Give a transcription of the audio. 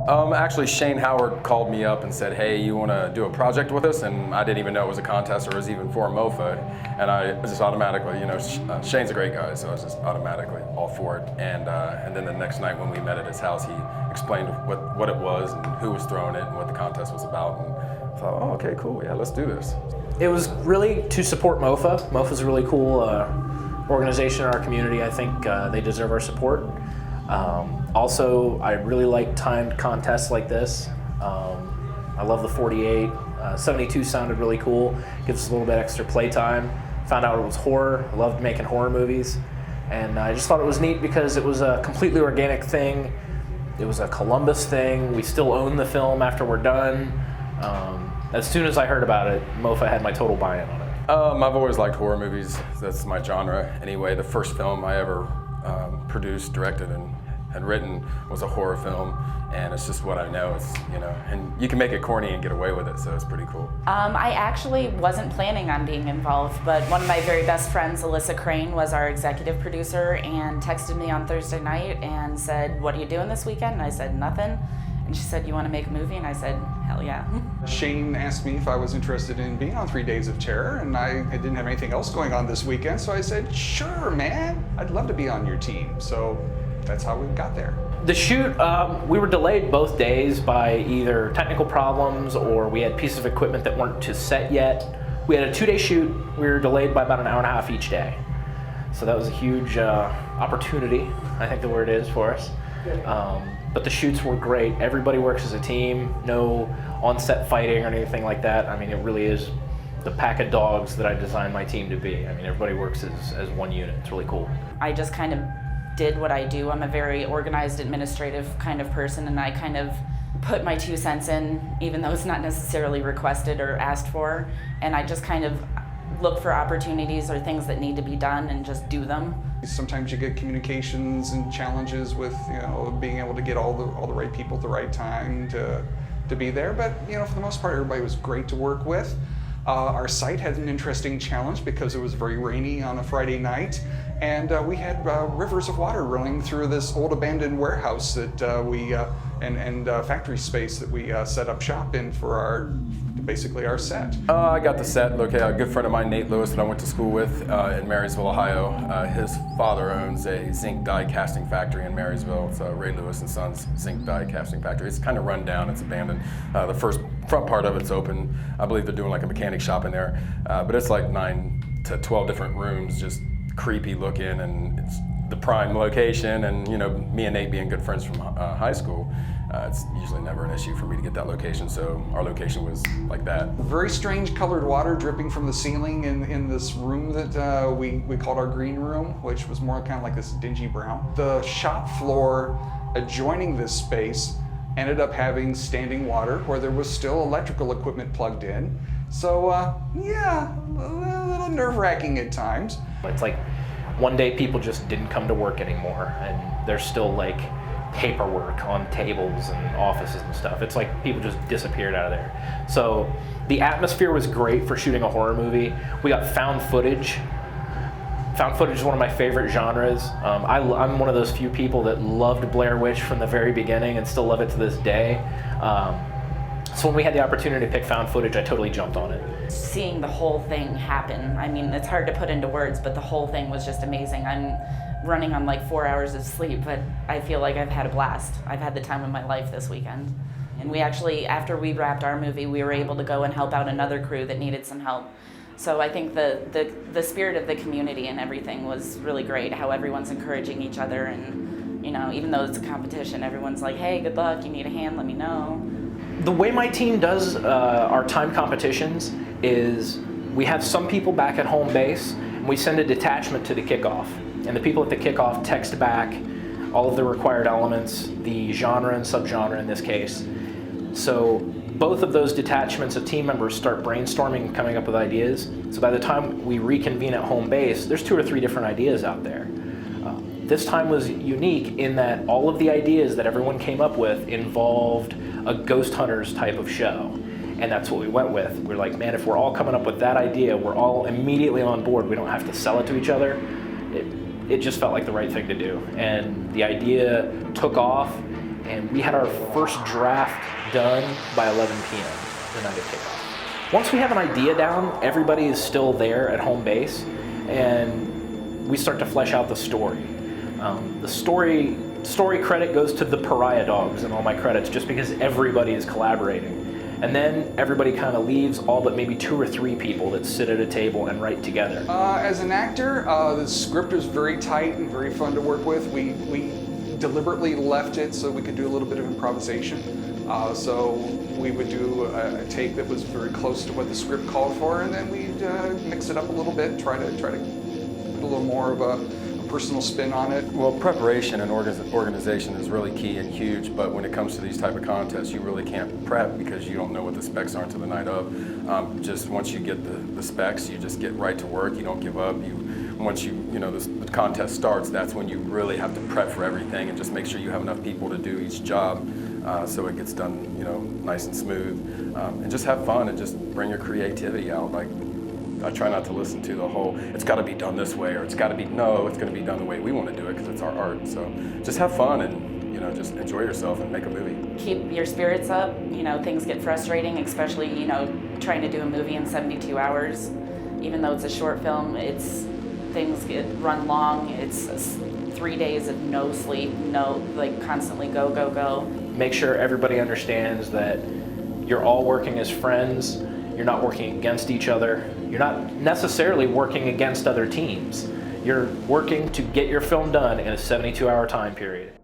Actually, Shane Howard called me up and said, hey, you want to do a project with us? And I didn't even know it was a contest or it was even for MOFA. And I just automatically, Shane's a great guy, so I was just automatically all for it. And then the next night when we met at his house, he explained what it was and who was throwing it and what the contest was about. And I thought, oh, okay, cool, yeah, let's do this. It was really to support MOFA. MOFA's a really cool organization in our community. I think they deserve our support. Also, I really like timed contests like this. I love the 48. 72 sounded really cool. Gives us a little bit extra playtime. Found out it was horror. I loved making horror movies. And I just thought it was neat because it was a completely organic thing. It was a Columbus thing. We still own the film after we're done. As soon as I heard about it, MOFA had my total buy-in on it. I've always liked horror movies. That's my genre. Anyway, the first film I ever produced, directed, and had written was a horror film, and it's just what I know. It's, and you can make it corny and get away with it, so it's pretty cool. I actually wasn't planning on being involved, but one of my very best friends, Alyssa Crane, was our executive producer and texted me on Thursday night and said, what are you doing this weekend? And I said, nothing. And she said, you want to make a movie? And I said, hell yeah. Shane asked me if I was interested in being on 3 Days of Terror, and I didn't have anything else going on this weekend, so I said, sure, man, I'd love to be on your team. So that's how we got there. The shoot, we were delayed both days by either technical problems or we had pieces of equipment that weren't to set yet. We had a 2-day shoot. We were delayed by about an hour and a half each day. So that was a huge opportunity, I think the word is, for us. But the shoots were great. Everybody works as a team. No on-set fighting or anything like that. I mean, it really is the pack of dogs that I designed my team to be. I mean, everybody works as one unit. It's really cool. I just kind of did what I do. I'm a very organized, administrative kind of person, and I kind of put my 2 cents in, even though it's not necessarily requested or asked for. And I just kind of look for opportunities or things that need to be done and just do them. Sometimes you get communications and challenges with, being able to get all the right people at the right time to be there. But, for the most part, everybody was great to work with. Our site had an interesting challenge because it was very rainy on a Friday night, and we had rivers of water running through this old abandoned warehouse that we and factory space that we set up shop in for basically our set. I got the set located. A good friend of mine, Nate Lewis, that I went to school with in Marysville, Ohio. His father owns a zinc die casting factory in Marysville. It's Ray Lewis and Sons zinc die casting factory. It's kind of run down. It's abandoned. The first front part of it's open. I believe they're doing like a mechanic shop in there, but it's like 9 to 12 different rooms, just creepy looking, and it's the prime location. And me and Nate being good friends from high school, it's usually never an issue for me to get that location, so our location was like that. Very strange colored water dripping from the ceiling in this room that we called our green room, which was more kind of like this dingy brown. The shop floor adjoining this space ended up having standing water where there was still electrical equipment plugged in. So yeah, a little nerve-wracking at times. It's like one day people just didn't come to work anymore, and there's still like paperwork on tables and offices and stuff. It's like people just disappeared out of there. So the atmosphere was great for shooting a horror movie. We got found footage. Found footage is one of my favorite genres. I'm one of those few people that loved Blair Witch from the very beginning and still love it to this day. So when we had the opportunity to pick found footage, I totally jumped on it. Seeing the whole thing happen, I mean, it's hard to put into words, but the whole thing was just amazing. I'm running on like 4 hours of sleep, but I feel like I've had a blast. I've had the time of my life this weekend. And we actually, after we wrapped our movie, we were able to go and help out another crew that needed some help. So I think the spirit of the community and everything was really great, how everyone's encouraging each other, and even though it's a competition, everyone's like, hey, good luck, you need a hand, let me know. The way my team does our time competitions is we have some people back at home base, and we send a detachment to the kickoff. And the people at the kickoff text back all of the required elements, the genre and subgenre in this case. So both of those detachments of team members start brainstorming and coming up with ideas. So by the time we reconvene at home base, there's 2 or 3 different ideas out there. This time was unique in that all of the ideas that everyone came up with involved a Ghost Hunters type of show. And that's what we went with. We're like, man, if we're all coming up with that idea, we're all immediately on board. We don't have to sell it to each other. It just felt like the right thing to do. And the idea took off, and we had our first draft done by 11 p.m. the night of kickoff. Once we have an idea down, everybody is still there at home base, and we start to flesh out the story. The story credit goes to the pariah dogs in all my credits, just because everybody is collaborating. And then everybody kind of leaves, all but maybe 2 or 3 people that sit at a table and write together. As an actor, the script was very tight and very fun to work with. We deliberately left it so we could do a little bit of improvisation. So we would do a take that was very close to what the script called for, and then we'd mix it up a little bit, try to put a little more of a personal spin on it. Well, preparation and organization is really key and huge, but when it comes to these type of contests, you really can't prep because you don't know what the specs are until the night of. Just once you get the specs, you just get right to work. You don't give up. Once the contest starts, that's when you really have to prep for everything and just make sure you have enough people to do each job so it gets done, nice and smooth. And just have fun and just bring your creativity out. Like, I try not to listen to the whole, it's got to be done this way, or it's going to be done the way we want to do it because it's our art. So just have fun and, just enjoy yourself and make a movie. Keep your spirits up. Things get frustrating, especially, trying to do a movie in 72 hours. Even though it's a short film, things get run long. It's 3 days of no sleep, constantly go, go, go. Make sure everybody understands that you're all working as friends. You're not working against each other. You're not necessarily working against other teams. You're working to get your film done in a 72-hour time period.